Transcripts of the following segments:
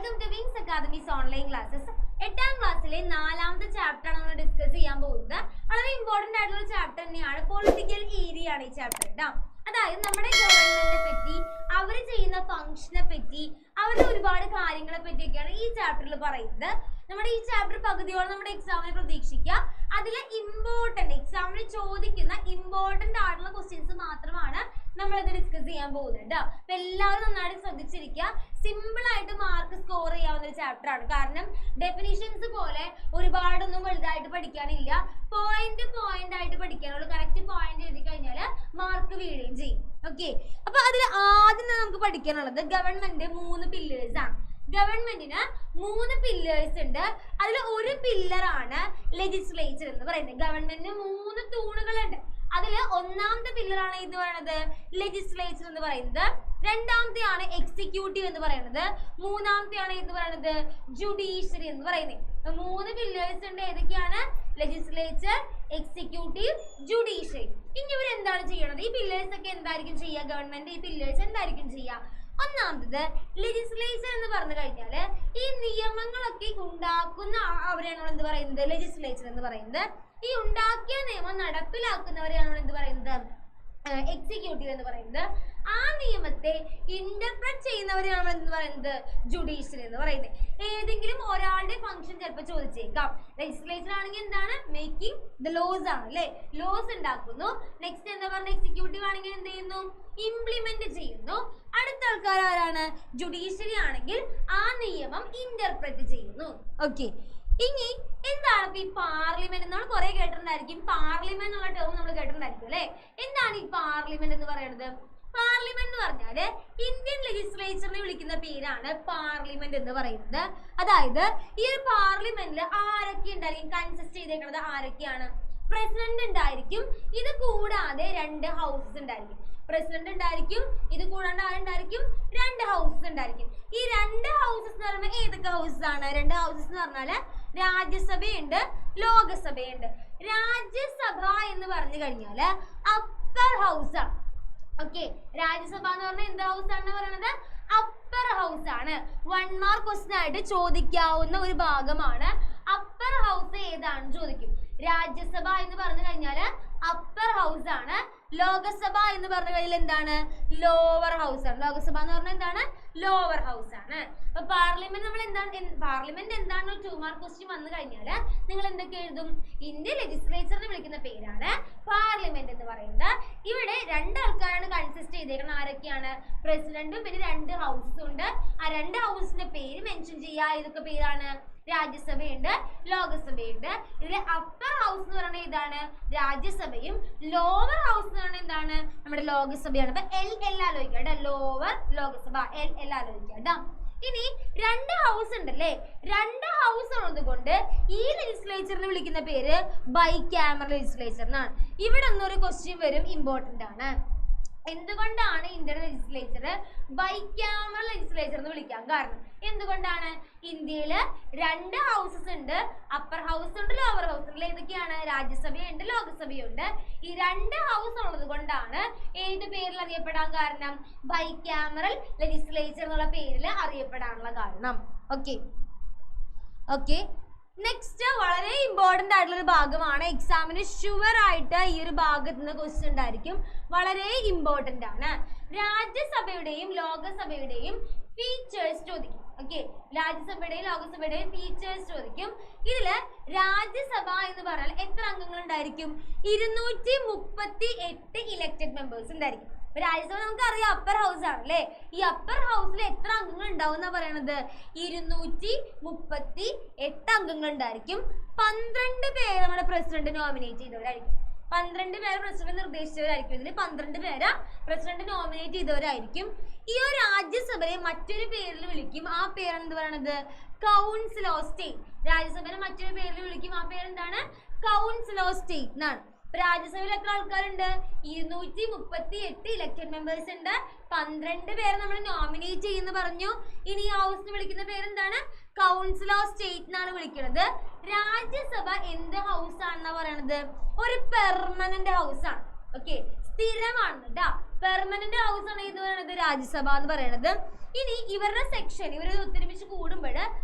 Welcome to Wings academy's online classes. 8ാം ക്ലാസ്സിലെ 4ാമത്തെ ചാപ്റ്റർ ആണ് നമ്മൾ ഡിസ്കസ് ചെയ്യാൻ പോകുന്നത്. വളരെ ഇമ്പോർട്ടന്റ് ആയിട്ടുള്ള ചാപ്റ്റർ തന്നെയാണ്. പൊളിറ്റിക്കൽ ഏരിയ ആണ് ഈ ചാപ്റ്റർ കേട്ടോ. അതായത് നമ്മുടെ ഗവൺമെന്റിനെ പറ്റി, അവർ ചെയ്യുന്ന ഫംഗ്ഷനെ പറ്റി, അവരുടെ ഒരുപാട് കാര്യങ്ങളെ പറ്റിയൊക്കെയാണ് ഈ ചാപ്റ്ററിൽ പറയുന്നത്. നമ്മുടെ ഈ ചാപ്റ്റർ പകുതിയോളം നമ്മുടെ എക്സാമിനെ പ്രതീക്ഷിക്കുക. അതിലെ എക്സാമിന് ചോദിക്കുന്ന ഇമ്പോർട്ടന്റ് ആയിട്ടുള്ള ക്വസ്റ്റ്യൻസ് മാത്രമാണ് നമ്മളിത് ഡിസ്കസ് ചെയ്യാൻ പോകുന്നത്. അപ്പൊ എല്ലാവരും നന്നായിട്ട് ശ്രദ്ധിച്ചിരിക്കുക. സിമ്പിൾ ആയിട്ട് മാർക്ക് സ്കോർ ചെയ്യാവുന്ന ഒരു ചാപ്റ്റർ ആണ്. കാരണം ഡെഫിനിഷൻസ് പോലെ ഒരുപാടൊന്നും വലുതായിട്ട് പഠിക്കാനില്ല. പോയിന്റ് ആയിട്ട് പഠിക്കാനുള്ളൂ. കറക്റ്റ് പോയിന്റ് എഴുതി കഴിഞ്ഞാൽ മാർക്ക് വീഴുകയും ചെയ്യും. ഓക്കെ, അപ്പൊ അതിൽ ആദ്യം നമുക്ക് പഠിക്കാനുള്ളത് ഗവൺമെന്റ് 3 പില്ലേഴ്സ് ആണ്. ഗവൺമെന്റിന് 3 പില്ലേഴ്സ് ഉണ്ട്. അതിൽ ഒരു പില്ലറാണ് ലെജിസ്ലേച്ചർ എന്ന് പറയുന്നത്. ഗവൺമെന്റിന് 3 തൂണുകളുണ്ട്. അതിൽ ഒന്നാമത്തെ പില്ലറാണ് ഇത് പറയുന്നത് ലെജിസ്ലേച്ചർ എന്ന് പറയുന്നത്. രണ്ടാമത്തെയാണ് എക്സിക്യൂട്ടീവ് എന്ന് പറയുന്നത്. മൂന്നാമത്തെയാണ് ഇത് പറയുന്നത് ജുഡീഷ്യറി എന്ന് പറയുന്നത്. 3 പില്ലേഴ്സ് ഉണ്ട്. ഏതൊക്കെയാണ്? Legislature, executive, judiciary. ഇനി ഇവർ എന്താണ് ചെയ്യണത്? ഈ പില്ലേഴ്സ് ഒക്കെ എന്തായിരിക്കും ചെയ്യുക? ഗവൺമെന്റ് ഈ പില്ലേഴ്സ് എന്തായിരിക്കും ചെയ്യുക? ഒന്നാമത് ലെജിസ്ലേച്ചർ എന്ന് പറഞ്ഞു കഴിഞ്ഞാൽ ഈ നിയമങ്ങളൊക്കെ ഉണ്ടാക്കുന്ന അവരെയാണ് എന്ത് പറയുന്നത്? ലെജിസ്ലേച്ചർ എന്ന് പറയുന്നത്. ഈ ഉണ്ടാക്കിയ നിയമം നടപ്പിലാക്കുന്നവരെയാണ് എന്ത് പറയുന്നത്? എക്സിക്യൂട്ടീവ് എന്ന് പറയുന്നത്. ആ നിയമത്തെ ഇന്റർപ്രറ്റ് ചെയ്യുന്നവരെയാണ് എന്ന് പറയുന്നത് ജുഡീഷ്യറി എന്ന് പറയുന്നത്. ഏതെങ്കിലും ഒരാളുടെ ഫംഗ്ഷൻ ചിലപ്പോൾ ചോദിച്ചേക്കാം. ലെജിസ്ലേച്ചർ ആണെങ്കിൽ എന്താണ്? മേക്കിംഗ് ദ ലോസ് ആണ് അല്ലെ? ലോസ് ഉണ്ടാക്കുന്നു. നെക്സ്റ്റ് എന്താ പറയുക? എക്സിക്യൂട്ടീവ് ആണെങ്കിൽ എന്ത് ചെയ്യുന്നു? ഇംപ്ലിമെന്റ് ചെയ്യുന്നു. അടുത്ത ആൾക്കാർ ആരാണ്? ജുഡീഷ്യറി ആണെങ്കിൽ ആ നിയമം ഇന്റർപ്രറ്റ് ചെയ്യുന്നു. ഓക്കെ, ഇനി എന്താണ് ഈ പാർലമെന്റ്? നമ്മൾ കുറെ കേട്ടിട്ടുണ്ടായിരിക്കും. പാർലമെന്റ് എന്നുള്ള ടേം നമ്മൾ കേട്ടിട്ടുണ്ടായിരിക്കും അല്ലെ? എന്താണ് ഈ പാർലമെന്റ് എന്ന് പറയുന്നത്? പാർലമെന്റ് എന്ന് പറഞ്ഞാല് ഇന്ത്യൻ ലെജിസ്ലേച്ചറിനെ വിളിക്കുന്ന പേരാണ് പാർലമെന്റ് എന്ന് പറയുന്നത്. അതായത് ഈ ഒരു പാർലമെന്റിൽ ആരൊക്കെ ഉണ്ടായിരിക്കും? കൺസിസ്റ്റ് ചെയ്തേക്കുന്നത് ആരൊക്കെയാണ്? പ്രസിഡന്റ് ഉണ്ടായിരിക്കും. ഇത് കൂടാതെ 2 ഹൗസസ് ഉണ്ടായിരിക്കും. പ്രസിഡന്റ് ഉണ്ടായിരിക്കും. ഇത് കൂടാണ്ട് ആരുണ്ടായിരിക്കും? 2 ഹൗസസ് ഉണ്ടായിരിക്കും. ഈ 2 ഹൗസസ് എന്ന് പറയുമ്പോൾ ഏതൊക്കെ ഹൗസസ് ആണ്? 2 ഹൗസസ് എന്ന് പറഞ്ഞാല് രാജ്യസഭയുണ്ട്, ലോകസഭയുണ്ട്. രാജ്യസഭ എന്ന് പറഞ്ഞു കഴിഞ്ഞാല് അപ്പർ ഹൗസ് ആണ്. ഓക്കെ, രാജ്യസഭ എന്ന് പറഞ്ഞാൽ എന്ത് ഹൗസ് ആണ് പറയുന്നത്? അപ്പർ ഹൗസ് ആണ്. 1 മാർക്ക് ക്വസ്റ്റ്യൻ ആയിട്ട് ചോദിക്കാവുന്ന ഒരു ഭാഗമാണ്. അപ്പർ ഹൗസ് ഏതാണെന്ന് ചോദിക്കും. രാജ്യസഭ എന്ന് പറഞ്ഞു കഴിഞ്ഞാല് അപ്പർ ഹൗസ് ആണ്. ലോകസഭ എന്ന് പറഞ്ഞു കഴിഞ്ഞാൽ എന്താണ്? ലോവർ ഹൗസ് ആണ്. ലോകസഭ എന്ന് പറഞ്ഞാൽ എന്താണ്? ലോവർ ഹൗസ് ആണ്. അപ്പൊ പാർലമെന്റ് നമ്മൾ എന്താണ്? പാർലമെന്റ് എന്താണ്? 2 മാർക്ക് ക്വസ്റ്റ്യൻ വന്നു കഴിഞ്ഞാല് നിങ്ങൾ എന്തൊക്കെ എഴുതും? ഇന്ത്യൻ ലെജിസ്ലേച്ചറിനെ വിളിക്കുന്ന പേരാണ് പാർലമെന്റ് എന്ന് പറയുന്നത്. ഇവിടെ 2 ആൾക്കാരാണ് കൺസിസ്റ്റ് ചെയ്തേക്കുന്നത്. ആരൊക്കെയാണ്? പ്രസിഡന്റും പിന്നെ 2 ഹൗസസും ഉണ്ട്. ആ 2 ഹൗസിന്റെ പേര് മെൻഷൻ ചെയ്യുക. ഏതൊക്കെ പേരാണ്? രാജ്യസഭയുണ്ട്, ലോകസഭയുണ്ട്. ഇതിലെ അപ്പർ ഹൗസ് എന്ന് പറയുന്നത് ഇതാണ് രാജ്യസഭയും, ലോവർ ഹൗസ് എന്ന് പറയുന്നത് എന്താണ്? നമ്മുടെ ലോകസഭയാണ്. അപ്പൊ എൽ ആലോചിക്കാം. ലോവർ ലോകസഭ എൽ ആലോചിക്കാം. ഇനി 2 ഹൗസ് ഉണ്ടല്ലേ? 2 ഹൗസ് ഉള്ളത് കൊണ്ട് ഈ ലെജിസ്ലേച്ചറിനെ വിളിക്കുന്ന പേര് ബൈ ക്യാമറൽ ലെജിസ്ലേച്ചർ എന്നാണ്. ഇവിടെ ഒന്നൊരു ക്വസ്റ്റ്യൻ വരും, ഇമ്പോർട്ടന്റ് ആണ്. എന്തുകൊണ്ടാണ് Indian legislature bicameral legislature എന്ന് വിളിക്കാൻ കാരണം? എന്തുകൊണ്ടാണ്? ഇന്ത്യയില് 2 ഹൗസസ് ഉണ്ട്. അപ്പർ ഹൗസ് ഉണ്ട്, ലോവർ ഹൗസ് ഉണ്ട്. ഏതൊക്കെയാണ്? രാജ്യസഭയുണ്ട്, ലോകസഭയുണ്ട്. ഈ 2 ഹൗസ് ഉള്ളത് കൊണ്ടാണ് ഏത് പേരിൽ അറിയപ്പെടാൻ കാരണം? ബൈ ക്യാമറൽ ലെജിസ്ലേച്ചർ എന്നുള്ള പേരിൽ അറിയപ്പെടാനുള്ള കാരണം. ഓക്കെ, നെക്സ്റ്റ് വളരെ ഇമ്പോർട്ടന്റ് ആയിട്ടുള്ള ഒരു ഭാഗമാണ്. എക്സാമിന് ഷുവർ ആയിട്ട് ഈ ഒരു ഭാഗത്ത് നിന്ന് ക്വസ്റ്റ്യൻ ഉണ്ടായിരിക്കും. വളരെ ഇമ്പോർട്ടന്റ് ആണ്. രാജ്യസഭയുടെയും ലോകസഭയുടെയും ഫീച്ചേഴ്സ് ചോദിക്കും. ഓക്കെ, രാജ്യസഭയുടെയും ലോകസഭയുടെയും ഫീച്ചേഴ്സ് ചോദിക്കും. ഇതില് രാജ്യസഭ എന്ന് പറഞ്ഞാൽ എത്ര അംഗങ്ങൾ ഉണ്ടായിരിക്കും? 238 ഇലക്റ്റഡ് മെമ്പേഴ്സ് ഉണ്ടായിരിക്കും. രാജ്യസഭ നമുക്കറിയാം അപ്പർ ഹൗസ് ആണ് അല്ലേ? ഈ അപ്പർ ഹൗസിൽ എത്ര അംഗങ്ങൾ ഉണ്ടാവും എന്നാ പറയണത്? 238 അംഗങ്ങൾ ഉണ്ടായിരിക്കും. 12 പേര് നമ്മുടെ പ്രസിഡന്റ് നോമിനേറ്റ് ചെയ്തവരായിരിക്കും. 12 പേര് പ്രസിഡന്റ് നിർദ്ദേശിച്ചവരായിരിക്കും. ഇതിൽ 12 പേര് പ്രസിഡന്റ് നോമിനേറ്റ് ചെയ്തവരായിരിക്കും. ഈ ഒരു രാജ്യസഭയെ മറ്റൊരു പേരിൽ വിളിക്കും. ആ പേരാണ് എന്ത് പറയണത്? Council of state. രാജ്യസഭയെ മറ്റൊരു പേരിൽ വിളിക്കും. ആ പേരെന്താണ്? കൗൺസിൽ ഓഫ് സ്റ്റേറ്റ് എന്നാണ്. രാജ്യസഭയിൽ എത്ര ആൾക്കാരുണ്ട്? 238 ഇലക്റ്റഡ് മെമ്പേഴ്സ് ഉണ്ട്. 12 പേരെ നമ്മൾ നോമിനേറ്റ് ചെയ്യുന്ന പറഞ്ഞു. ഇനി ഈ ഹൗസിന് വിളിക്കുന്ന പേരെന്താണ്? കൗൺസിൽ ഓഫ് സ്റ്റേറ്റ് എന്നാണ് വിളിക്കുന്നത്. രാജ്യസഭ എന്ത് ഹൗസ് ആണെന്നാ പറയണത്? ഒരു പെർമനന്റ് ഹൗസ് ആണ്. ഓക്കെ, സ്ഥിരമാണ് കേട്ടോ. പെർമനന്റ് ഹൗസ് ആണ് എന്ന് പറയുന്നത് രാജ്യസഭ എന്ന് പറയുന്നത്. ഇനി ഇവരുടെ സെക്ഷൻ ഇവർ ഒത്തൊരുമിച്ച് കൂടുമ്പോൾ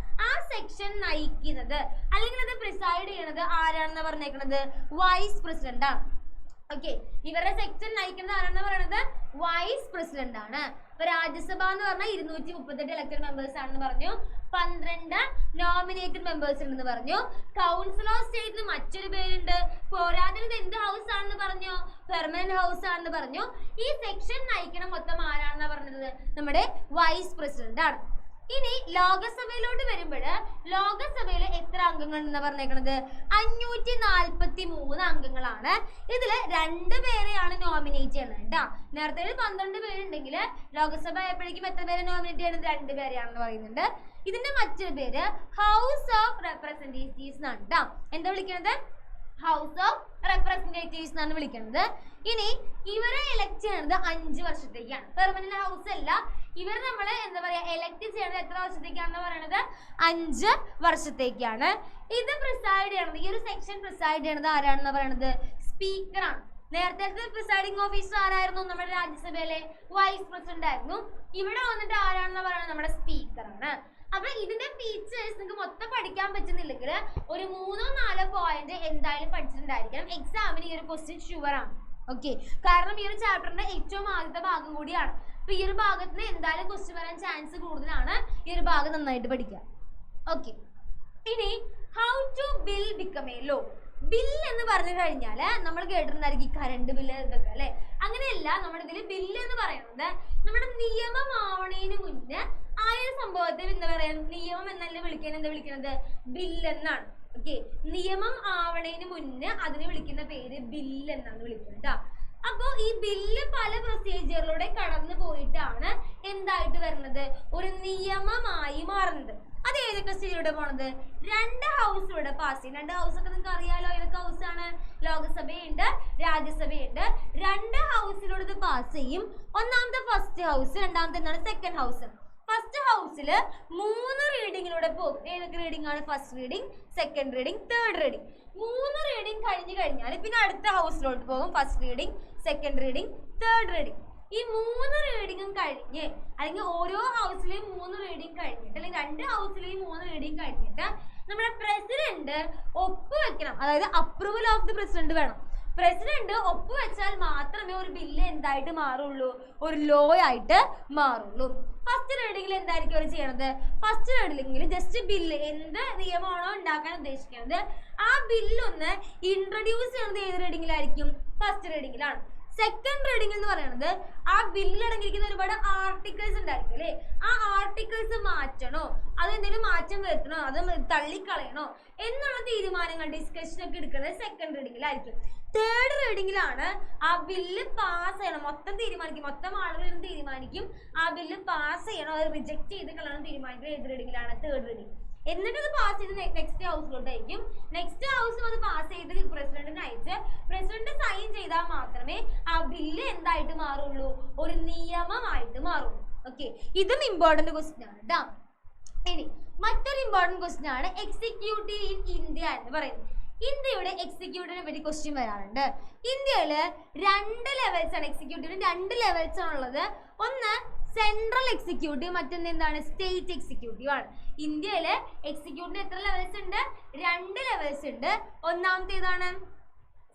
ആ സെക്ഷൻ നയിക്കുന്നത് അല്ലെങ്കിൽ അത് പ്രിസൈഡ് ചെയ്യണത് ആരാണെന്ന് പറഞ്ഞേക്കുന്നത് വൈസ് പ്രസിഡന്റ് ആണ്. ഓക്കെ, ഇവരുടെ സെക്ഷൻ നയിക്കുന്നത് ആരാണെന്ന് പറയുന്നത് വൈസ് പ്രസിഡന്റ് ആണ്. ഇപ്പൊ രാജ്യസഭ എന്ന് പറഞ്ഞാൽ 238 ഇലക്ടഡ് മെമ്പേഴ്സ് ആണെന്ന് പറഞ്ഞു, 12 നോമിനേറ്റഡ് മെമ്പേഴ്സ് ഉണ്ടെന്ന് പറഞ്ഞു. കൗൺസിൽ ഓഫ് സ്റ്റേറ്റിന് മറ്റൊരു പേരുണ്ട്. പോരാതിന് എന്ത് ഹൗസ് ആണെന്ന് പറഞ്ഞു, പെർമനന്റ് ഹൗസ് ആണെന്ന് പറഞ്ഞു. ഈ സെക്ഷൻ നയിക്കണം മൊത്തം ആരാണെന്നാ പറഞ്ഞത്, നമ്മുടെ വൈസ് പ്രസിഡന്റ് ആണ്. ഇനി ലോകസഭയിലോട്ട് വരുമ്പോൾ ലോകസഭയിൽ എത്ര അംഗങ്ങളുണ്ടെന്ന് പറഞ്ഞേക്കണത് 543 അംഗങ്ങളാണ്. ഇതില് 2 പേരെയാണ് നോമിനേറ്റ് ചെയ്യുന്നത് കേട്ടോ. നേരത്തെ 12 പേരുണ്ടെങ്കിൽ ലോകസഭ ആയപ്പോഴേക്കും എത്ര പേരെ നോമിനേറ്റ് ചെയ്യുന്നത് 2 പേരെയാണെന്ന് പറയുന്നുണ്ട്. ഇതിന്റെ മറ്റൊരു പേര് ഹൗസ് ഓഫ് റെപ്രസെന്റേറ്റീവ്സ് എന്നാണ് കേട്ടോ. എന്താ വിളിക്കുന്നത്, ഹൗസ് ഓഫ് റെപ്രസെന്റേറ്റീവ്സ് എന്നാണ് വിളിക്കുന്നത്. ഇനി ഇവരെ എലക്ട് ചെയ്യുന്നത് 5 വർഷത്തേക്കാണ്. പെർമനന്റ് ഹൗസ് അല്ല, ഇവർ നമ്മള് എന്താ പറയാ എലക്ട് ചെയ്യുന്നത് എത്ര വർഷത്തേക്കാണെന്ന് പറയുന്നത് 5 വർഷത്തേക്കാണ്. ഇത് പ്രിസൈഡ് ചെയ്യണത്, ഈ ഒരു സെക്ഷൻ പ്രിസൈഡ് ചെയ്യണത് ആരാണെന്ന് പറയുന്നത് സ്പീക്കറാണ്. നേരത്തെ പ്രിസൈഡിംഗ് ഓഫീസർ ആരായിരുന്നു, നമ്മുടെ രാജ്യസഭയിലെ വൈസ് പ്രസിഡന്റ് ആയിരുന്നു. ഇവിടെ വന്നിട്ട് ആരാണെന്ന് പറയുന്നത് നമ്മുടെ സ്പീക്കറാണ്. അപ്പൊ ഇതിന്റെ ഫീച്ചേഴ്സ് നിങ്ങൾക്ക് മൊത്തം പഠിക്കാൻ പറ്റുന്നില്ലെങ്കിൽ ഒരു 3-4 പോയിന്റ് എന്തായാലും പഠിച്ചിട്ടുണ്ടായിരിക്കണം. എക്സാമിന് ഈ ഒരു ക്വസ്റ്റ്യൻ ഷുവർ ആണ്. ഓക്കെ, കാരണം ഈ ഒരു ചാപ്റ്ററിന്റെ ഏറ്റവും ആദ്യത്തെ ഭാഗം കൂടിയാണ്. അപ്പൊ ഈ ഒരു ഭാഗത്തിന് എന്തായാലും ക്വസ്റ്റ്യൻ വരാൻ ചാൻസ് കൂടുതലാണ്. ഈ ഒരു ഭാഗം നന്നായിട്ട് പഠിക്കുക. ഓക്കെ, ഇനി how to bill become a law. Bill എന്ന് പറഞ്ഞു കഴിഞ്ഞാൽ നമ്മൾ കേട്ടിട്ടുണ്ടായിരിക്കും കറണ്ട് ബില്ല് എന്നൊക്കെ അല്ലെ. അങ്ങനെയല്ല, നമ്മുടെ ഇതിൽ ബില്ല് എന്ന് പറയുന്നത് നമ്മുടെ നിയമമാവണേന് മുന്നേ ആ ഒരു സംഭവത്തെ എന്താ പറയാ നിയമം എന്നല്ല വിളിക്കാൻ, എന്താ വിളിക്കുന്നത് ബില്ല് എന്നാണ്. ഓക്കെ, നിയമം ആവണേന് മുന്നേ അതിനെ വിളിക്കുന്ന പേര് ബില്ല് എന്നാണ് വിളിക്കുന്നത് കേട്ടോ. അപ്പോ ഈ ബില്ല് പല പ്രൊസീജിയറിലൂടെ കടന്നു പോയിട്ടാണ് എന്തായിട്ട് വരുന്നത്, ഒരു നിയമമായി മാറുന്നത്. അത് ഏതൊക്കെ സ്റ്റേജിലൂടെ പോണത്, 2 ഹൗസിലൂടെ പാസ് ചെയ്യും. 2 ഹൗസ് ഒക്കെ നിങ്ങൾക്ക് അറിയാലോ, ഏതൊക്കെ ഹൗസാണ്, ലോകസഭയുണ്ട് രാജ്യസഭയുണ്ട്. 2 ഹൗസിലൂടെ ഇത് പാസ് ചെയ്യും. ഒന്നാമത്തെ ഫസ്റ്റ് ഹൗസ്, രണ്ടാമത്തെ എന്താണ് സെക്കൻഡ് ഹൗസ്. ഫസ്റ്റ് ഹൗസിൽ 3 റീഡിങ്ങിലൂടെ പോകും. ഏതൊക്കെ റീഡിംഗ് ആണ്, first reading, second reading, third reading. 3 reading കഴിഞ്ഞ് കഴിഞ്ഞാൽ പിന്നെ അടുത്ത ഹൗസിലോട്ട് പോകും. First reading, second reading, third reading. ഈ 3 റീഡിങ്ങും കഴിഞ്ഞ് അല്ലെങ്കിൽ ഓരോ ഹൗസിലെയും 3 റീഡിംഗ് കഴിഞ്ഞിട്ട് അല്ലെങ്കിൽ 2 ഹൗസിലെയും 3 റീഡിംഗ് കഴിഞ്ഞിട്ട് നമ്മുടെ പ്രസിഡന്റ് ഒപ്പുവെക്കണം. അതായത് അപ്രൂവൽ ഓഫ് ദി പ്രസിഡന്റ് വേണം. പ്രസിഡന്റ് ഒപ്പുവെച്ചാൽ മാത്രമേ ഒരു ബില്ല് എന്തായിട്ട് മാറുള്ളൂ, ഒരു ലോ ആയിട്ട് മാറുള്ളൂ. ഫസ്റ്റ് റീഡിങ്ങിൽ എന്തായിരിക്കും അവർ ചെയ്യണത്, ഫസ്റ്റ് റീഡിങ്ങിൽ ജസ്റ്റ് ബില്ല് എന്ത് നിയമമാണോ ഉണ്ടാക്കാൻ ഉദ്ദേശിക്കുന്നത് ആ ബില്ലൊന്ന് ഇൻട്രൊഡ്യൂസ് ചെയ്യുന്നത് ഏത് റീഡിങ്ങിലായിരിക്കും, ഫസ്റ്റ് റീഡിങ്ങിലാണ്. സെക്കൻഡ് റീഡിംഗ് എന്ന് പറയുന്നത് ആ ബില്ലിൽ അടങ്ങിയിരിക്കുന്ന ഒരുപാട് ആർട്ടിക്കിൾസ് ഉണ്ടായിരിക്കും അല്ലേ, ആ ആർട്ടിക്കിൾസ് മാറ്റണോ, അതെന്തെങ്കിലും മാറ്റം വരുത്തണോ, അത് തള്ളിക്കളയണോ എന്നുള്ള തീരുമാനങ്ങൾ ഡിസ്കഷൻ ഒക്കെ എടുക്കുന്നത് സെക്കൻഡ് റീഡിങ്ങിലായിരിക്കും. തേർഡ് റീഡിങ്ങിലാണ് ആ ബില്ല് പാസ് ചെയ്യണം, മൊത്തം തീരുമാനിക്കും, മൊത്തം ആളുകൾ തീരുമാനിക്കും ആ ബില്ല് പാസ് ചെയ്യണോ അത് റിജക്ട് ചെയ്ത് കളയണം തീരുമാനിക്കുന്നത് ഏത് റീഡിങ്ങിലാണ്, തേർഡ് റീഡിംഗ്. എന്നിട്ട് അത് പാസ് ചെയ്ത് നെക്സ്റ്റ് ഹൗസിലോട്ടായിരിക്കും. നെക്സ്റ്റ് ഹൗസും അത് പാസ് ചെയ്ത് പ്രസിഡന്റിന് അയച്ച് പ്രസിഡന്റ് സൈൻ ചെയ്താൽ മാത്രമേ ആ ബില്ല് എന്തായിട്ട് മാറുള്ളൂ, ഒരു നിയമമായിട്ട് മാറുള്ളൂ. ഓക്കെ, ഇതും ഇമ്പോർട്ടന്റ് ക്വസ്റ്റ്യൻ ആണ് കേട്ടോ. ഇനി മറ്റൊരു ഇമ്പോർട്ടന്റ് ക്വസ്റ്റ്യൻ ആണ് എക്സിക്യൂട്ടീവ് ഇൻ ഇന്ത്യ എന്ന് പറയുന്നത്. ഇന്ത്യയുടെ എക്സിക്യൂട്ടീവിനെ പറ്റി ക്വസ്റ്റ്യൻ വരാറുണ്ട്. ഇന്ത്യയിൽ 2 ലെവൽസ് ആണ്, എക്സിക്യൂട്ടീവിന് 2 ലെവൽസ് ആണുള്ളത്. ഒന്ന് സെൻട്രൽ എക്സിക്യൂട്ടീവ്, മറ്റൊന്ന് എന്താണ് സ്റ്റേറ്റ് എക്സിക്യൂട്ടീവ് ആണ്. ഇന്ത്യയിൽ എക്സിക്യൂട്ടീവിന് എത്ര ലെവൽസ് ഉണ്ട്, 2 ലെവൽസ് ഉണ്ട്. ഒന്നാമത്തേതാണ്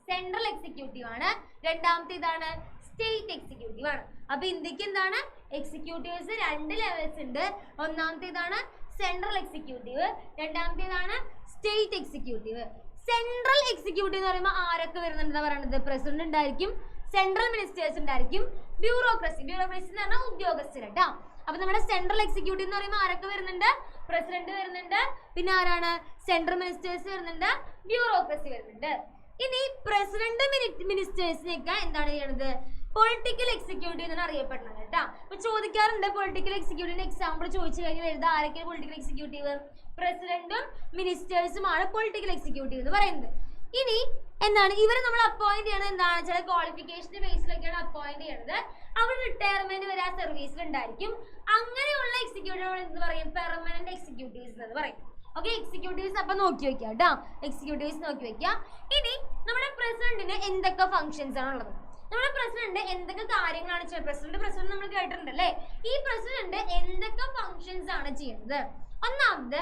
സെൻട്രൽ എക്സിക്യൂട്ടീവ് ആണ്, രണ്ടാമത്തേതാണ് സ്റ്റേറ്റ് എക്സിക്യൂട്ടീവ് ആണ്. അപ്പൊ ഇന്ത്യക്ക് എന്താണ് എക്സിക്യൂട്ടീവ്സ് 2 ലെവൽസ് ഉണ്ട്. ഒന്നാമത്തേതാണ് സെൻട്രൽ എക്സിക്യൂട്ടീവ്, രണ്ടാമത്തേതാണ് സ്റ്റേറ്റ് എക്സിക്യൂട്ടീവ്. സെൻട്രൽ എക്സിക്യൂട്ടീവ് എന്ന് പറയുമ്പോൾ ആരൊക്കെ വരുന്നുണ്ടെന്ന് പറയുന്നത്, പ്രസിഡന്റ് ഉണ്ടായിരിക്കും, സെൻട്രൽ മിനിസ്റ്റേഴ്സ് ഉണ്ടായിരിക്കും, ബ്യൂറോക്രസി എന്ന് പറഞ്ഞാൽ ഉദ്യോഗസ്ഥർ കേട്ടോ. അപ്പൊ നമ്മുടെ സെൻട്രൽ എക്സിക്യൂട്ടീവ് എന്ന് പറയുമ്പോൾ ആരൊക്കെ വരുന്നുണ്ട്, പ്രസിഡന്റ് വരുന്നുണ്ട്, പിന്നെ ആരാണ് സെൻട്രൽ മിനിസ്റ്റേഴ്സ് വരുന്നുണ്ട്, ബ്യൂറോക്രസി വരുന്നുണ്ട്. ഇനി പ്രസിഡന്റ് മിനിസ്റ്റേഴ്സിനെയൊക്കെ എന്താണ് ചെയ്യണത്, പൊളിറ്റിക്കൽ എക്സിക്യൂട്ടീവ് എന്നാണ് അറിയപ്പെടുന്നത് കേട്ടോ. അപ്പൊ ചോദിക്കാറുണ്ട് പൊളിറ്റിക്കൽ എക്സിക്യൂട്ടീവിന്റെ എക്സാമ്പിൾ ചോദിച്ചു കഴിഞ്ഞാൽ എഴുതാ ആരൊക്കെയാണ് പൊളിറ്റിക്കൽ എക്സിക്യൂട്ടീവ്, പ്രസിഡന്റും മിനിസ്റ്റേഴ്സുമാണ് പൊളിറ്റിക്കൽ എക്സിക്യൂട്ടീവ് എന്ന് പറയുന്നത്. ഇനി എന്താണ് ഇവരെ നമ്മൾ അപ്പോയിന്റ് ചെയ്യണത്, എന്താണ് ചില ക്വാളിഫിക്കേഷന്റെ ബേസിലൊക്കെയാണ് അപ്പോയിന്റ് ചെയ്യണത്. അവർ റിട്ടയർമെന്റ് വരെ ആ സർവീസിൽ ഉണ്ടായിരിക്കും. അങ്ങനെയുള്ള എക്സിക്യൂട്ടീവ് എന്ന് പറയും പെർമനന്റ് എക്സിക്യൂട്ടീവ്സ് എന്ന് പറയും. ഓക്കെ, എക്സിക്യൂട്ടീവ്സ് അപ്പൊ നോക്കി വെക്കാം കേട്ടോ, എക്സിക്യൂട്ടീവ്സ് നോക്കി വെക്കാം. ഇനി നമ്മുടെ പ്രസിഡന്റിന് എന്തൊക്കെ ഫംഗ്ഷൻസ് ആണ് ഉള്ളത്, നമ്മുടെ പ്രസിഡന്റ് എന്തൊക്കെ കാര്യങ്ങളാണ് ചെയ്യുന്നത്? പ്രസിഡന്റ് നമ്മൾ കേട്ടിട്ടുണ്ട് അല്ലേ? ഈ പ്രസിഡന്റ് എന്തൊക്കെ ഫങ്ഷൻസ് ആണ് ചെയ്യുന്നത്? ഒന്നാമത്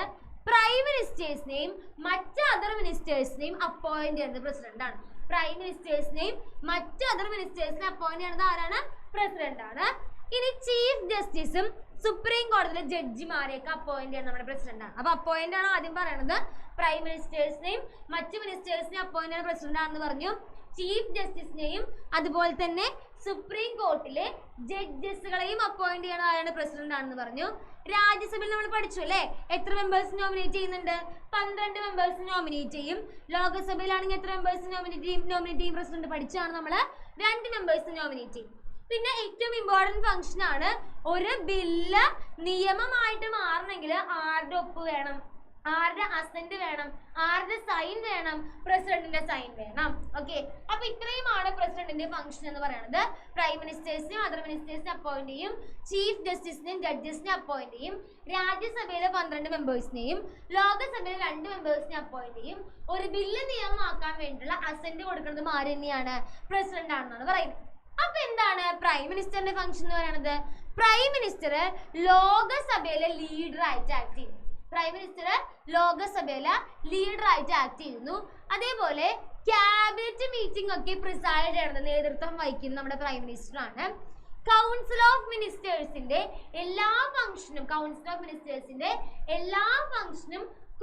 പ്രൈം മിനിസ്റ്റേഴ്സിനെയും മറ്റ് അതർ മിനിസ്റ്റേഴ്സിനെയും അപ്പോയിന്റ് ചെയ്യുന്നത് പ്രസിഡന്റ് ആണ്. പ്രൈം മിനിസ്റ്റേഴ്സിനെയും മറ്റ് അതർ മിനിസ്റ്റേഴ്സിനെ അപ്പോയിന്റ് ചെയ്യുന്നത് ആരാണ്? പ്രസിഡന്റ് ആണ്. ഇനി ചീഫ് ജസ്റ്റിസും സുപ്രീം കോടതിയിലെ ജഡ്ജിമാരെയൊക്കെ അപ്പോയിന്റ് ചെയ്യുന്നത് നമ്മുടെ പ്രസിഡന്റ് ആണ്. അപ്പൊ അപ്പോയിന്റ് ആണ് ആദ്യം പറയുന്നത്. പ്രൈം മിനിസ്റ്റേഴ്സിനെയും മറ്റ് മിനിസ്റ്റേഴ്സിനെയും അപ്പോയിന്റ് ചെയ്യുന്ന പ്രസിഡന്റ് ആണെന്ന് പറഞ്ഞു. ചീഫ് ജസ്റ്റിസിനെയും അതുപോലെ തന്നെ സുപ്രീം കോർട്ടിലെ ജഡ്ജസുകളെയും അപ്പോയിന്റ് ചെയ്യണ ആരാണ്? പ്രസിഡന്റ് ആണെന്ന് പറഞ്ഞു. രാജ്യസഭയിൽ നമ്മൾ പഠിച്ചു അല്ലേ? എത്ര മെമ്പേഴ്സ് നോമിനേറ്റ് ചെയ്യുന്നുണ്ട്? 12 മെമ്പേഴ്സ് നോമിനേറ്റ് ചെയ്യും. ലോകസഭയിലാണെങ്കിൽ എത്ര മെമ്പേഴ്സ് നോമിനേറ്റ് ചെയ്യും? പ്രസിഡന്റ് പഠിച്ചാണ് നമ്മൾ 2 മെമ്പേഴ്സ് നോമിനേറ്റ് ചെയ്യും. പിന്നെ ഏറ്റവും ഇമ്പോർട്ടന്റ് ഫംഗ്ഷൻ ആണ്, ഒരു ബില്ല് നിയമമായിട്ട് മാറണമെങ്കിൽ ആരുടെ ഒപ്പ് വേണം? ആരുടെ അസന്റ് വേണം? ആരുടെ സൈൻ വേണം? പ്രസിഡന്റിന്റെ സൈൻ വേണം. ഓക്കെ, അപ്പൊ ഇത്രയുമാണ് പ്രസിഡന്റിന്റെ ഫംഗ്ഷൻ എന്ന് പറയുന്നത്. പ്രൈം മിനിസ്റ്റേഴ്സിനെയും അതർ മിനിസ്റ്റേഴ്സിനെ അപ്പോയിന്റ് ചെയ്യും. ചീഫ് ജസ്റ്റിസിനെയും ജഡ്ജസിനെ അപ്പോയിന്റ് ചെയ്യും. രാജ്യസഭയിലെ 12 മെമ്പേഴ്സിനെയും ലോകസഭയിലെ 2 മെമ്പേഴ്സിനെ അപ്പോയിന്റ് ചെയ്യും. ഒരു ബില്ല് നിയമമാക്കാൻ വേണ്ടിയുള്ള അസന്റ് കൊടുക്കുന്നത് ആര് തന്നെയാണ്? പ്രസിഡന്റ് ആണെന്നാണ് പറയുന്നത്. അപ്പൊ എന്താണ് പ്രൈം മിനിസ്റ്ററിന്റെ ഫംഗ്ഷൻ എന്ന് പറയുന്നത്? പ്രൈം മിനിസ്റ്റർ ലോകസഭയിലെ ലീഡർ ആയിട്ട് ആക്ട് ചെയ്യും. പ്രൈം മിനിസ്റ്റർ ലോകസഭയിലെ ലീഡർ ആയിട്ട് ആക്ട് ചെയ്യുന്നു. അതേപോലെ ക്യാബിനറ്റ് മീറ്റിംഗ് ഒക്കെ പ്രിസൈഡ് ചെയ്യുന്നത്, നേതൃത്വം വഹിക്കുന്നത് നമ്മുടെ പ്രൈം മിനിസ്റ്റർ ആണ്. കൗൺസിൽ ഓഫ് മിനിസ്റ്റേഴ്സിന്റെ എല്ലാ ഫംഗ്ഷനും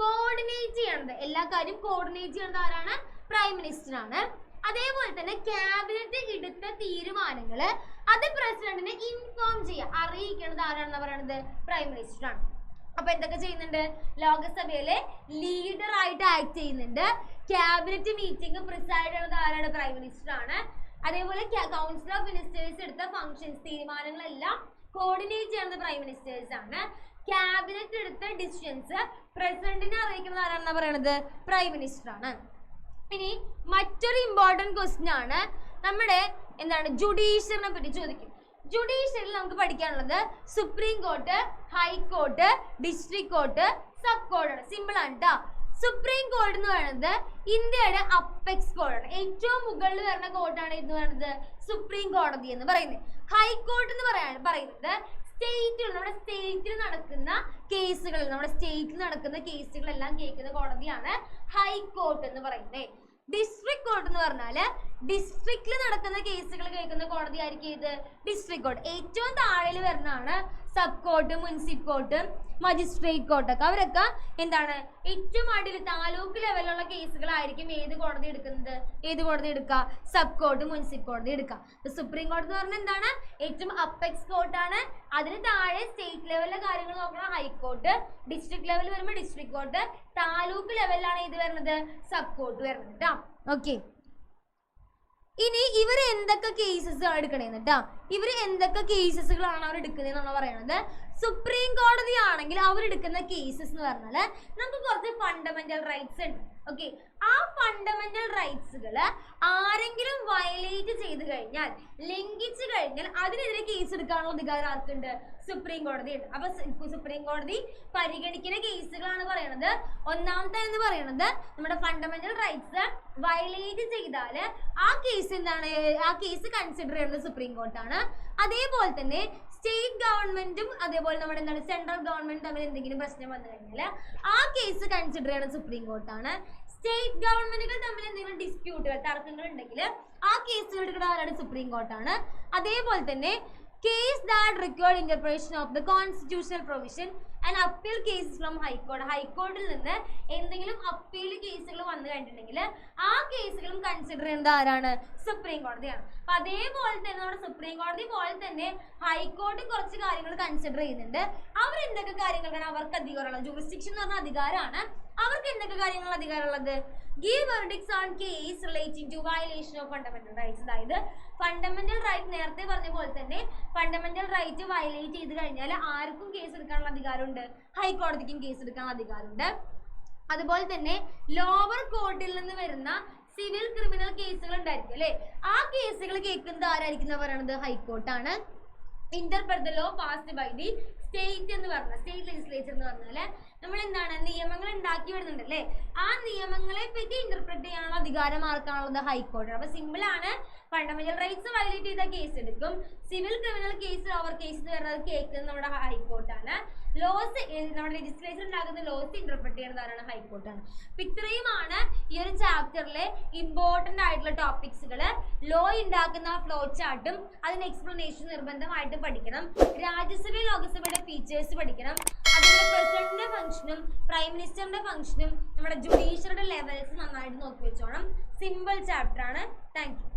കോർഡിനേറ്റ് ചെയ്യണത്, എല്ലാ കാര്യം കോർഡിനേറ്റ് ചെയ്യുന്നത് ആരാണ്? പ്രൈം മിനിസ്റ്റർ ആണ്. അതേപോലെ തന്നെ ക്യാബിനറ്റ് എടുത്ത തീരുമാനങ്ങൾ അത് പ്രസിഡന്റിനെ ഇൻഫോം ചെയ്യുക, അറിയിക്കുന്നത് ആരാണെന്ന് പറയുന്നത്? പ്രൈം മിനിസ്റ്റർ ആണ്. അപ്പൊ എന്തൊക്കെ ചെയ്യുന്നുണ്ട്? ലോകസഭയിലെ ലീഡർ ആയിട്ട് ആക്ട് ചെയ്യുന്നുണ്ട്. ക്യാബിനറ്റ് മീറ്റിംഗ് പ്രിസൈഡ് ചെയ്യുന്നത് ആരാണ്? പ്രൈം മിനിസ്റ്റർ ആണ്. അതേപോലെ കൗൺസിൽ ഓഫ് മിനിസ്റ്റേഴ്സ് എടുത്ത ഫംഗ്ഷൻസ്, തീരുമാനങ്ങളെല്ലാം കോർഡിനേറ്റ് ചെയ്യുന്നത് പ്രൈം മിനിസ്റ്റേഴ്സ് ആണ്. ക്യാബിനറ്റ് എടുത്ത ഡിസിഷൻസ് പ്രസിഡന്റിനെ അറിയിക്കുന്നത് ആരാണെന്ന് പറയുന്നത്? പ്രൈം മിനിസ്റ്റർ ആണ്. ഇനി മറ്റൊരു ഇമ്പോർട്ടന്റ് ക്വസ്റ്റ്യൻ ആണ്, നമ്മുടെ എന്താണ് ജുഡീഷ്യറിനെ പറ്റി ചോദിക്കും. ജുഡീഷ്യറിൽ നമുക്ക് പഠിക്കാനുള്ളത് supreme court, high court, district court, sub കോർട്ടാണ്. സിമ്പിൾ ആണ് കേട്ടോ. സുപ്രീം കോർട്ട് എന്ന് പറയുന്നത് ഇന്ത്യയുടെ അപ്പെക്സ് കോർട്ടാണ്. ഏറ്റവും മുകളിൽ വരുന്ന കോർട്ടാണ് എന്ന് പറയുന്നത് സുപ്രീം കോടതി എന്ന് പറയുന്നത്. ഹൈക്കോർട്ട് എന്ന് പറയുന്നത് നമ്മുടെ സ്റ്റേറ്റിൽ നടക്കുന്ന കേസുകളെല്ലാം കേൾക്കുന്ന കോടതിയാണ് ഹൈക്കോർട്ട് എന്ന് പറയുന്നത്. ഡിസ്ട്രിക്ട് കോർട്ട് എന്ന് പറഞ്ഞാല് ഡിസ്ട്രിക്റ്റിൽ നടക്കുന്ന കേസുകൾ കേൾക്കുന്ന കോടതി ആയിരിക്കും ഇത്? District court. ഏറ്റവും താഴെ വരുന്നതാണ് sub court, municipal court, magistrate കോർട്ടൊക്കെ. അവരൊക്കെ എന്താണ് ഏറ്റവും അടിയിൽ താലൂക്ക് ലെവലിലുള്ള കേസുകളായിരിക്കും ഏത് കോടതി എടുക്കുന്നത്? ഏത് കോടതി എടുക്കുക? സബ് കോർട്ട്, മുനിസിപ്പൽ കോടതി എടുക്കുക. സുപ്രീം കോടതി എന്ന് പറഞ്ഞാൽ എന്താണ്? ഏറ്റവും അപ്പെക്സ് കോർട്ടാണ്. അതിന് താഴെ സ്റ്റേറ്റ് ലെവലിലെ കാര്യങ്ങൾ നോക്കണം ഹൈക്കോർട്ട്, ഡിസ്ട്രിക്ട് ലെവൽ വരുമ്പോൾ ഡിസ്ട്രിക്ട് കോർട്ട്, താലൂക്ക് ലെവലിലാണ് ഇത് വരുന്നത്? സബ് കോർട്ട് വരുന്നത് കേട്ടോ. ഓക്കെ, ഇനി ഇവർ എന്തൊക്കെ കേസസ് ആണ് എടുക്കണേന്ന് കേട്ടോ. ഇവർ എന്തൊക്കെ കേസസുകളാണ് അവർ എടുക്കുന്നതെന്നാണ് പറയുന്നത്. സുപ്രീം കോടതി ആണെങ്കിൽ അവരെടുക്കുന്ന കേസസ് എന്ന് പറഞ്ഞാൽ നമുക്ക് കുറച്ച് ഫണ്ടമെന്റൽ റൈറ്റ്സ് ഉണ്ട്. ഓക്കെ, ആ ഫണ്ടമെന്റൽ റൈറ്റ്സുകൾ ആരെങ്കിലും വയലേറ്റ് ചെയ്ത് കഴിഞ്ഞാൽ, ലംഘിച്ചു കഴിഞ്ഞാൽ അതിനെതിരെ കേസ് എടുക്കാനുള്ള അധികാരം ആർക്കുണ്ട്? സുപ്രീം കോടതി ഉണ്ട്. അപ്പൊ സുപ്രീം കോടതി പരിഗണിക്കുന്ന കേസുകളാണ് പറയുന്നത്. ഒന്നാമത്തെ എന്ന് പറയുന്നത് നമ്മുടെ ഫണ്ടമെന്റൽ റൈറ്റ്സ് വയലേറ്റ് ചെയ്താൽ ആ കേസ് എന്താണ്? ആ കേസ് കൺസിഡർ ചെയ്യുന്നത് സുപ്രീം കോർട്ടാണ്. അതേപോലെ തന്നെ സ്റ്റേറ്റ് ഗവൺമെന്റും അതേപോലെ നമ്മുടെ എന്താണ് സെൻട്രൽ ഗവൺമെന്റ് തമ്മിൽ എന്തെങ്കിലും പ്രശ്നം വന്നു കഴിഞ്ഞാൽ ആ കേസ് കൺസിഡർ ചെയ്യുന്നത് സുപ്രീം കോർട്ടാണ്. സ്റ്റേറ്റ് ഗവൺമെന്റുകൾ തമ്മിൽ എന്തെങ്കിലും ഡിസ്പ്യൂട്ടുകൾ, തർക്കങ്ങൾ ഉണ്ടെങ്കിൽ ആ കേസുകൾ എടുക്കുന്ന ആരാണ്? സുപ്രീം കോർട്ടാണ്. അതേപോലെ തന്നെ case that required interpretation of the constitutional provision and appeal cases from high court. ഹൈക്കോർട്ടിൽ നിന്ന് എന്തെങ്കിലും അപ്പീൽ കേസുകൾ വന്നു കഴിഞ്ഞിട്ടുണ്ടെങ്കിൽ ആ കേസുകളും കൺസിഡർ ചെയ്യുന്നത് ആരാണ്? സുപ്രീം കോടതിയാണ്. അപ്പൊ അതേപോലെ തന്നെ നമ്മുടെ സുപ്രീം കോടതി പോലെ തന്നെ ഹൈക്കോർട്ട് കുറച്ച് കാര്യങ്ങൾ കൺസിഡർ ചെയ്യുന്നുണ്ട്. അവർ എന്തൊക്കെ കാര്യങ്ങളാണ് അവർക്ക് അധികാരമുള്ളത്? ജൂറിസ്ഡിക്ഷൻ എന്ന് പറഞ്ഞ അധികാരമാണ്. അവർക്ക് എന്തൊക്കെ കാര്യങ്ങൾ അധികാരമുള്ളത്? Give verdicts on case relating to violation of fundamental rights. അതായത് ഫണ്ടമെന്റൽ റൈറ്റ് നേരത്തെ പറഞ്ഞ പോലെ തന്നെ ഫണ്ടമെന്റൽ റൈറ്റ് വയലേറ്റ് ചെയ്ത് കഴിഞ്ഞാൽ ആർക്കും കേസ് എടുക്കാനുള്ള അധികാരമുണ്ട്? ഹൈക്കോടതിക്കും കേസ് എടുക്കാനുള്ള അധികാരമുണ്ട്. അതുപോലെ തന്നെ ലോവർ കോർട്ടിൽ നിന്ന് വരുന്ന സിവിൽ ക്രിമിനൽ കേസുകൾ ഉണ്ടായിരിക്കും അല്ലെ, ആ കേസുകൾ കേൾക്കുന്നത് ആരായിരിക്കും പറയുന്നത്? ഹൈക്കോർട്ടാണ്. Interpret the law passed by the state എന്ന് പറഞ്ഞാൽ സ്റ്റേറ്റ് ലെജിസ്ലേച്ചർ എന്ന് പറഞ്ഞാല് നമ്മൾ എന്താണ് നിയമങ്ങൾ ഉണ്ടാക്കി വരുന്നുണ്ടല്ലേ, ആ നിയമങ്ങളെ പറ്റി ഇന്റർപ്രറ്റ് ചെയ്യാനുള്ള അധികാരം ആർക്കാണുള്ളത്? ഹൈക്കോടതി. അപ്പൊ സിമ്പിൾ ആണ്, ഫണ്ടമെന്റൽ റൈറ്റ്സ് വയലേറ്റ് ചെയ്ത കേസ് എടുക്കും. Civil criminal case over case എന്ന് പറയുന്നത് കേൾക്കുന്നത് നമ്മുടെ ഹൈക്കോർട്ടാണ്. ലോസ് നമ്മുടെ ലെജിസ്ലേച്ചർ ഉണ്ടാക്കുന്ന ലോസ് ഇന്റർപ്രറ്റ് ചെയ്യുന്നതാണ് ഹൈക്കോർട്ടാണ്. അപ്പൊ ഇത്രയുമാണ് ഈ ഒരു ചാപ്റ്ററിലെ ഇമ്പോർട്ടന്റ് ആയിട്ടുള്ള ടോപ്പിക്സുകൾ. ലോ ഉണ്ടാക്കുന്ന ഫ്ലോ ചാർട്ടും അതിന്റെ എക്സ്പ്ലനേഷൻ നിർബന്ധമായിട്ട് പഠിക്കണം. രാജ്യസഭയും ലോകസഭയുടെ ഫീച്ചേഴ്സ് പഠിക്കണം. അതുപോലെ പ്രസിഡന്റിന്റെ ഫംഗ്ഷനും പ്രൈം മിനിസ്റ്ററിന്റെ ഫംഗ്ഷനും നമ്മുടെ ജുഡീഷ്യറിയുടെ ലെവൽസ് നന്നായിട്ട് നോക്കി വെച്ചോണം. സിമ്പിൾ ചാപ്റ്റർ ആണ്. Thank you.